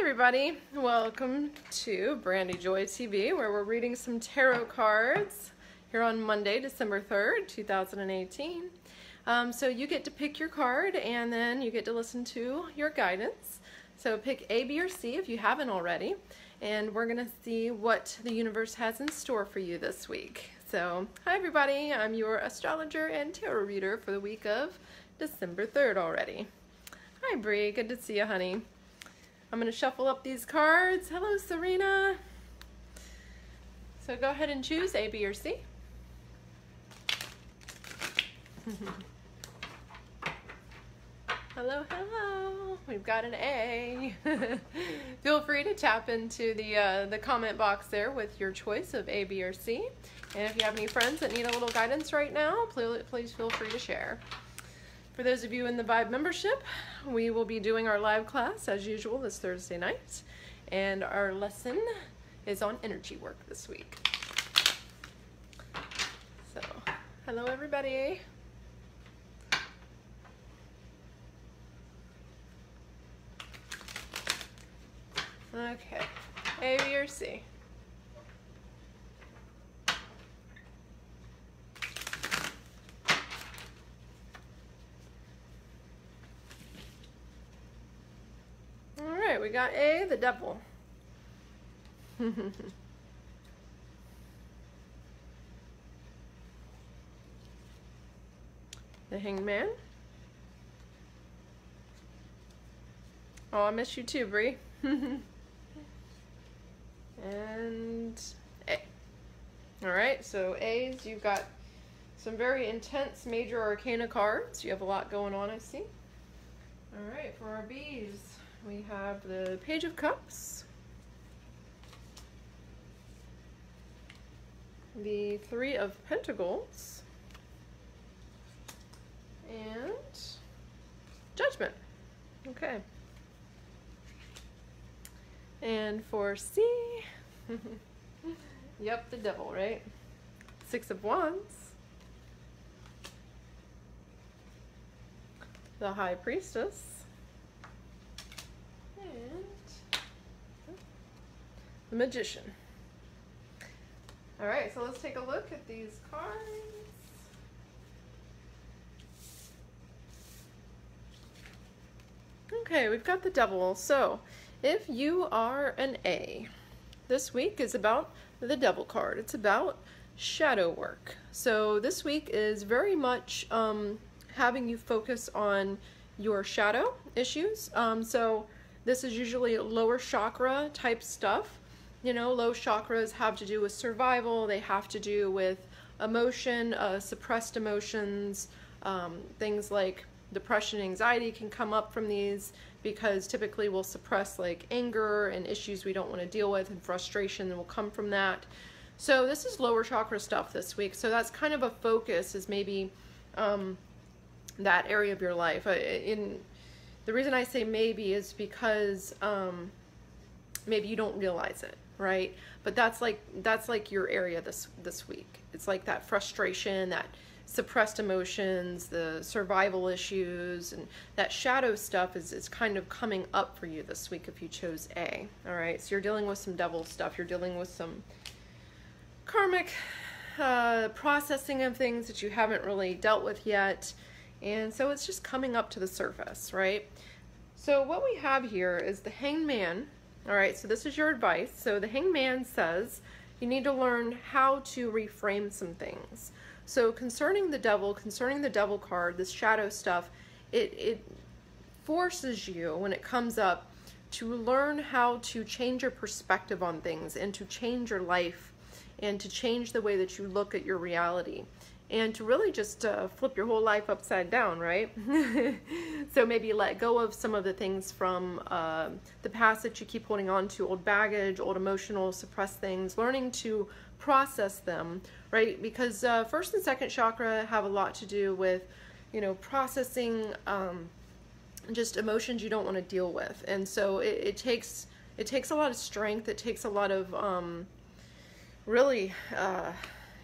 everybody, welcome to Brandy Joy TV, where we're reading some tarot cards here on Monday, December 3rd, 2018. So you get to pick your card and then you get to listen to your guidance. So pick A, B, or C if you haven't already, and we're going to see what the universe has in store for you this week. So, hi everybody, I'm your astrologer and tarot reader for the week of December 3rd already. Hi Bree, good to see you, honey. I'm going to shuffle up these cards. Hello, Serena. So go ahead and choose A, B, or C. Hello, hello. We've got an A. Feel free to tap into the comment box there with your choice of A, B, or C. And if you have any friends that need a little guidance right now, please feel free to share. For those of you in the Vibe membership, we will be doing our live class as usual this Thursday night. And our lesson is on energy work this week. So, hello everybody. Okay, A, B, or C? Alright, we got A, the devil. The hangman. Oh, I miss you too, Bree. And A. Alright, so A's, you've got some very intense major arcana cards. You have a lot going on, I see. Alright, for our B's, we have the Page of Cups, the Three of Pentacles, and Judgment. Okay. And for C, yep, the devil, right? Six of Wands, the High Priestess, and the Magician. All right, so let's take a look at these cards. Okay, we've got the devil. So if you are an A, this week is about the devil card. It's about shadow work. So this week is very much having you focus on your shadow issues. So this is usually lower chakra type stuff. You know, low chakras have to do with survival. They have to do with emotion, suppressed emotions, things like depression, anxiety can come up from these because typically we'll suppress like anger and issues we don't want to deal with, and frustration will come from that. So this is lower chakra stuff this week. So that's kind of a focus, is maybe that area of your life. The reason I say maybe is because maybe you don't realize it, right? But that's like your area this week. It's like that frustration, that suppressed emotions, the survival issues, and that shadow stuff is kind of coming up for you this week if you chose A. All right, so you're dealing with some devil stuff. You're dealing with some karmic processing of things that you haven't really dealt with yet. And so it's just coming up to the surface, right? So what we have here is the hangman. All right, so this is your advice. So the hangman says you need to learn how to reframe some things. So concerning the devil card, this shadow stuff, it forces you, when it comes up, to learn how to change your perspective on things, and to change your life, and to change the way that you look at your reality, and to really just flip your whole life upside down, right? So maybe let go of some of the things from the past that you keep holding on to, old baggage, old emotional suppressed things, learning to process them, right? Because first and second chakra have a lot to do with, you know, processing just emotions you don't want to deal with. And so it takes a lot of strength. It takes a lot of really,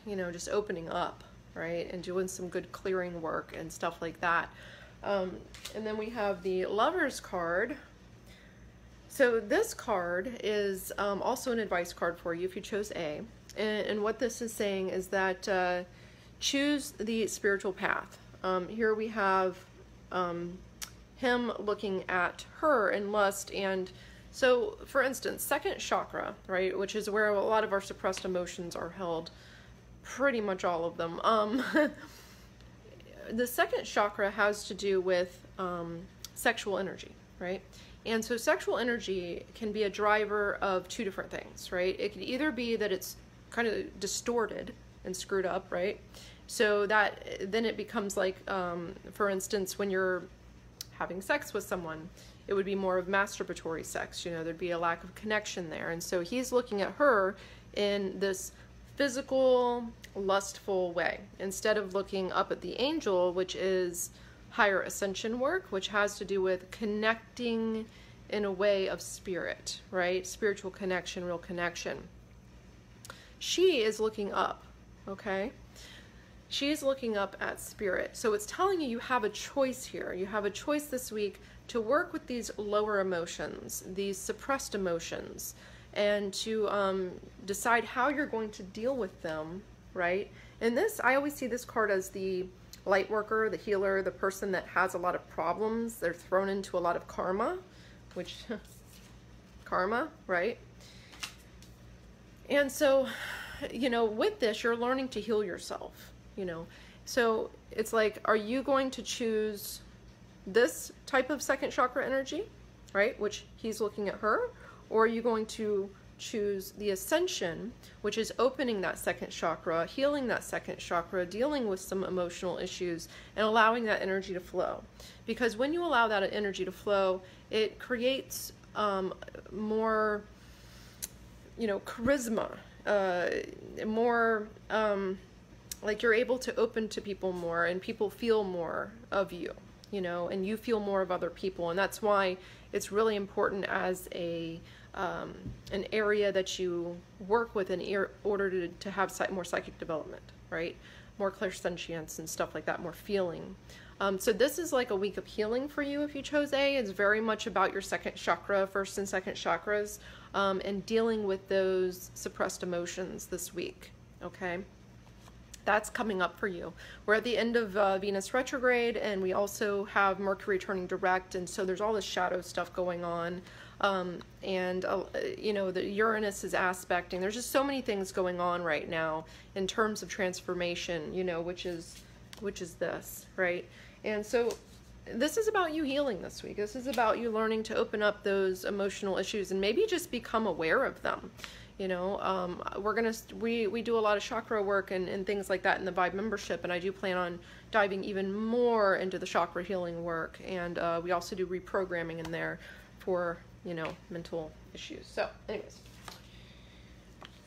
you know, just opening up, right? And doing some good clearing work and stuff like that. And then we have the Lover's card. So this card is also an advice card for you if you chose A. And what this is saying is that choose the spiritual path. Here we have him looking at her in lust. And so, for instance, second chakra, right, which is where a lot of our suppressed emotions are held, pretty much all of them. The second chakra has to do with sexual energy, right? And so sexual energy can be a driver of two different things, right? It can either be that it's kind of distorted and screwed up, right? So that then it becomes like, for instance, when you're having sex with someone, it would be more of masturbatory sex, you know, there'd be a lack of connection there. And so he's looking at her in this physical, lustful way, instead of looking up at the angel, which is higher ascension work, which has to do with connecting in a way of spirit, right? Spiritual connection, real connection. She is looking up, okay? She's looking up at spirit. So it's telling you you have a choice here. You have a choice this week to work with these lower emotions, these suppressed emotions, and to decide how you're going to deal with them, right? And this, I always see this card as the light worker, the healer, the person that has a lot of problems. They're thrown into a lot of karma, which, karma, right? And so, you know, with this, you're learning to heal yourself, you know. So it's like, are you going to choose this type of second chakra energy, right? Which he's looking at her, or are you going to choose the ascension, which is opening that second chakra, healing that second chakra, dealing with some emotional issues, and allowing that energy to flow? Because when you allow that energy to flow, it creates more, you know, charisma, more like you're able to open to people more, and people feel more of you, you know, and you feel more of other people. And that's why it's really important as a an area that you work with in order to have more psychic development, right? More clairsentience and stuff like that, more feeling. So this is like a week of healing for you if you chose A. It's very much about your second chakra, first and second chakras, and dealing with those suppressed emotions this week, okay? That's coming up for you. We're at the end of Venus retrograde, and we also have Mercury turning direct, and so there's all this shadow stuff going on. You know, the Uranus is aspecting. There's just so many things going on right now in terms of transformation, you know, which is this, right? And so this is about you healing this week. This is about you learning to open up those emotional issues and maybe just become aware of them. You know, we do a lot of chakra work and things like that in the Vibe membership, and I do plan on diving even more into the chakra healing work, and we also do reprogramming in there for, you know, mental issues. So anyways,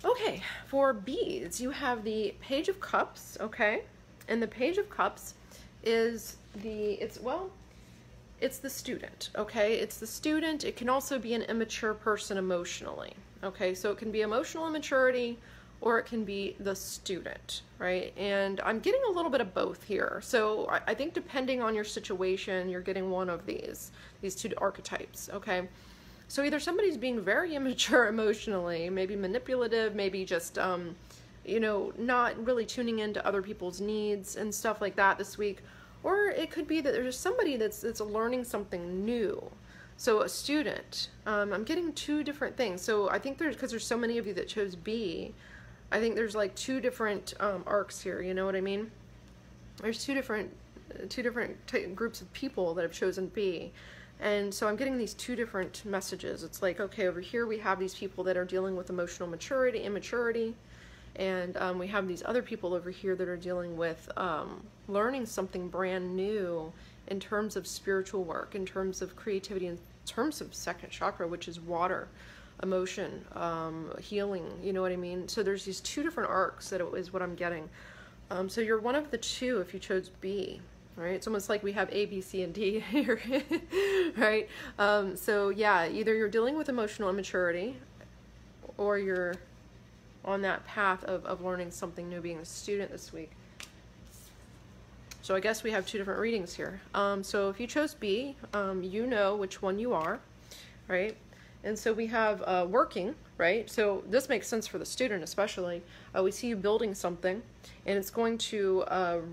okay, for beads, you have the Page of Cups, okay? And the Page of Cups is it's the student, okay? It's the student. It can also be an immature person emotionally, okay? So it can be emotional immaturity, or it can be the student, right? And I'm getting a little bit of both here. So I think depending on your situation, you're getting one of these two archetypes, okay? So either somebody's being very immature emotionally, maybe manipulative, maybe just, you know, not really tuning into other people's needs and stuff like that this week. Or it could be that there's somebody that's learning something new. So a student, I'm getting two different things. So I think because there's so many of you that chose B, I think there's like two different arcs here, you know what I mean? There's two different groups of people that have chosen B. And so I'm getting these two different messages. It's like, okay, over here we have these people that are dealing with emotional maturity, immaturity, and we have these other people over here that are dealing with learning something brand new in terms of spiritual work, in terms of creativity, in terms of second chakra, which is water, emotion, healing, you know what I mean? So there's these two different arcs that is what I'm getting. So you're one of the two if you chose B. Right? It's almost like we have A, B, C, and D here, right? So yeah, either you're dealing with emotional immaturity, or you're on that path of learning something new, being a student this week. So I guess we have two different readings here. So if you chose B, you know which one you are, right? And so we have working, right? So this makes sense for the student especially. We see you building something, and it's going to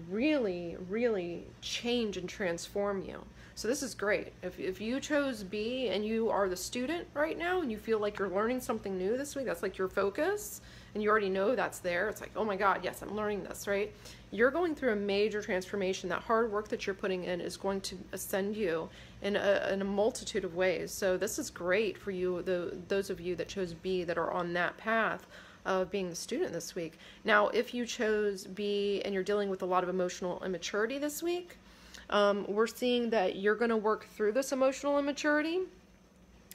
really, really change and transform you. So this is great. If you chose B and you are the student right now and you feel like you're learning something new this week, that's like your focus, and you already know that's there. It's like, oh my God, yes, I'm learning this, right? You're going through a major transformation. That hard work that you're putting in is going to ascend you in a multitude of ways. So this is great for you, those of you that chose B that are on that path of being the student this week. Now, if you chose B and you're dealing with a lot of emotional immaturity this week, we're seeing that you're going to work through this emotional immaturity.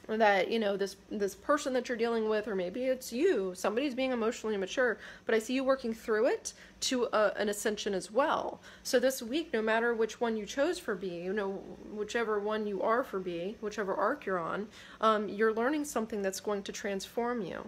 That, you know, this person that you're dealing with, or maybe it's you, somebody's being emotionally immature, but I see you working through it to an ascension as well. So this week, no matter which one you chose for B, you know, whichever one you are for B, whichever arc you're on, you're learning something that's going to transform you,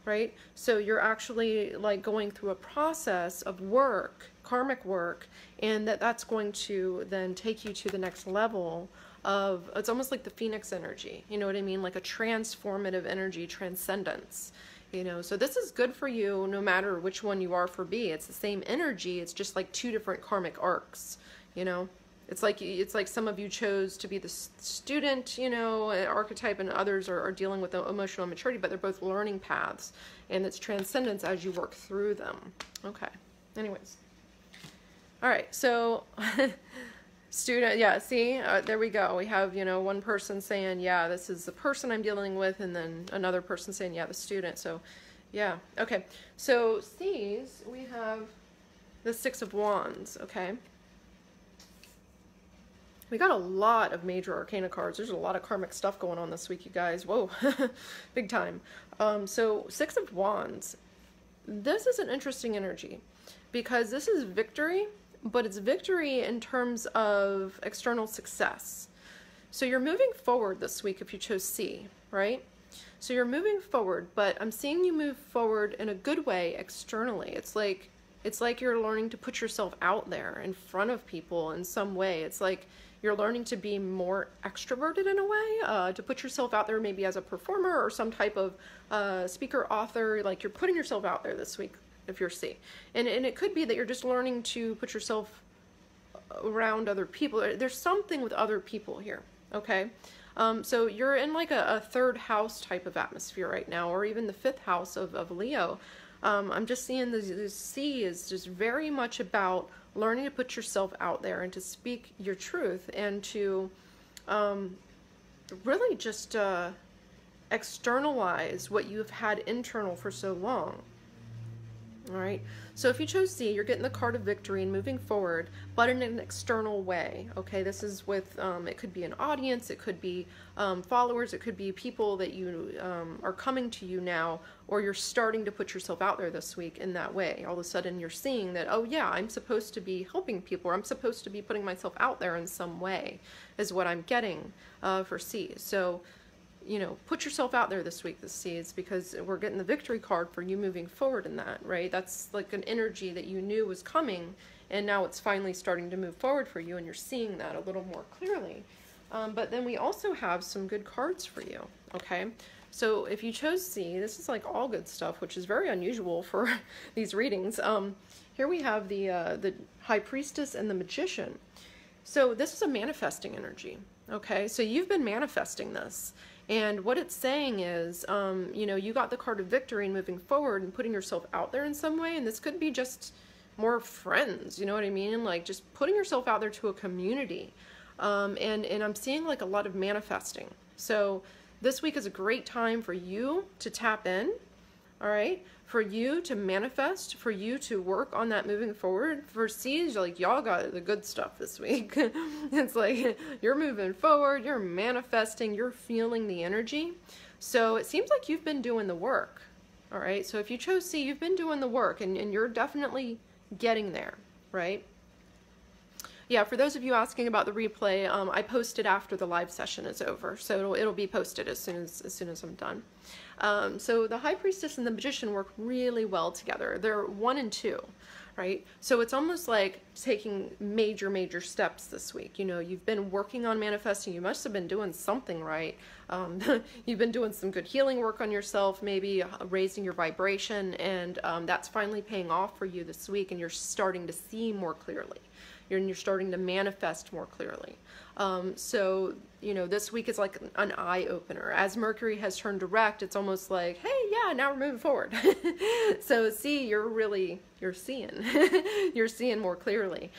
right? So you're actually like going through a process of work, karmic work, and that's going to then take you to the next level of, it's almost like the Phoenix energy, you know what I mean? Like a transformative energy, transcendence, you know? So this is good for you no matter which one you are for B. It's the same energy, it's just like two different karmic arcs, you know? It's like some of you chose to be the student, you know, archetype, and others are dealing with emotional immaturity, but they're both learning paths, and it's transcendence as you work through them. Okay, anyways. All right, so student, yeah, see, there we go. We have, you know, one person saying, yeah, this is the person I'm dealing with, and then another person saying, yeah, the student. So, yeah, okay. So, C's, we have the Six of Wands, okay? We got a lot of major arcana cards. There's a lot of karmic stuff going on this week, you guys. Whoa, big time. So, Six of Wands, this is an interesting energy because this is victory, but it's victory in terms of external success. So you're moving forward this week if you chose C, right? So you're moving forward, but I'm seeing you move forward in a good way externally. It's like you're learning to put yourself out there in front of people in some way. It's like you're learning to be more extroverted in a way, to put yourself out there maybe as a performer or some type of speaker, author. Like you're putting yourself out there this week if you're C. And it could be that you're just learning to put yourself around other people. There's something with other people here, okay? So you're in like a third house type of atmosphere right now, or even the fifth house of Leo. I'm just seeing this C is just very much about learning to put yourself out there and to speak your truth and to really just externalize what you've had internal for so long. All right, so if you chose C, you're getting the card of victory and moving forward, but in an external way, okay? This is with, it could be an audience, it could be followers, it could be people that you are coming to you now, or you're starting to put yourself out there this week in that way. All of a sudden you're seeing that, oh yeah, I'm supposed to be helping people, or I'm supposed to be putting myself out there in some way, is what I'm getting for C. So, you know, put yourself out there this week, the Seeds, because we're getting the victory card for you moving forward in that, right? That's like an energy that you knew was coming, and now it's finally starting to move forward for you, and you're seeing that a little more clearly. But then we also have some good cards for you, okay? So if you chose C, this is like all good stuff, which is very unusual for these readings. Here we have the High Priestess and the Magician. So this is a manifesting energy, okay? So you've been manifesting this. And what it's saying is, you know, you got the card of victory and moving forward and putting yourself out there in some way. And this could be just more friends, you know what I mean? Like just putting yourself out there to a community. And I'm seeing like a lot of manifesting. So this week is a great time for you to tap in, all right? For you to manifest, for you to work on that moving forward. For C's, like y'all got the good stuff this week. It's like you're moving forward, you're manifesting, you're feeling the energy. So it seems like you've been doing the work, all right? So if you chose C, you've been doing the work, and you're definitely getting there, right? Yeah, for those of you asking about the replay, I post it after the live session is over, so it'll be posted as soon as I'm done. So the High Priestess and the Magician work really well together. They're 1 and 2, right? So it's almost like taking major steps this week. You know, you've been working on manifesting. You must have been doing something right. You've been doing some good healing work on yourself, maybe raising your vibration, and that's finally paying off for you this week, and you're starting to see more clearly. You're starting to manifest more clearly. So, you know, this week is like an eye opener. As Mercury has turned direct, it's almost like, hey, yeah, now we're moving forward. So see, you're seeing, you're seeing more clearly.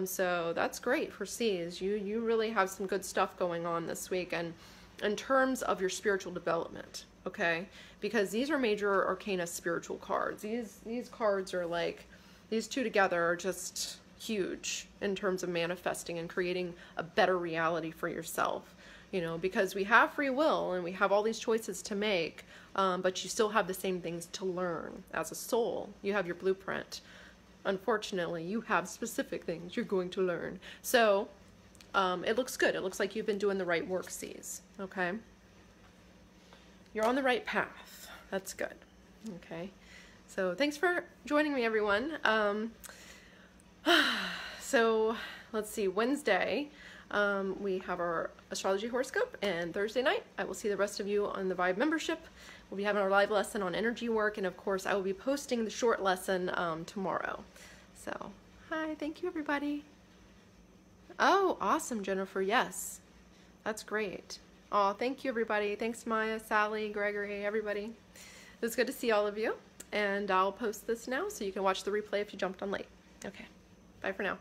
So that's great for C's. You really have some good stuff going on this week, and in terms of your spiritual development, okay? Because these are major arcana spiritual cards. These cards are like, these two together are just huge in terms of manifesting and creating a better reality for yourself, you know, because we have free will and we have all these choices to make, but you still have the same things to learn as a soul. You have your blueprint. Unfortunately, you have specific things you're going to learn. So it looks good. It looks like you've been doing the right work, C's. Okay, you're on the right path. That's good. Okay, so thanks for joining me, everyone. So let's see, Wednesday we have our astrology horoscope, and Thursday night I will see the rest of you on the Vibe membership. We'll be having our live lesson on energy work, and of course I will be posting the short lesson tomorrow. So hi, thank you everybody. Oh, awesome, Jennifer. Yes, that's great. Oh, thank you everybody. Thanks Maya, Sally, Gregory, everybody. It was good to see all of you, and I'll post this now so you can watch the replay if you jumped on late. Okay. Bye for now.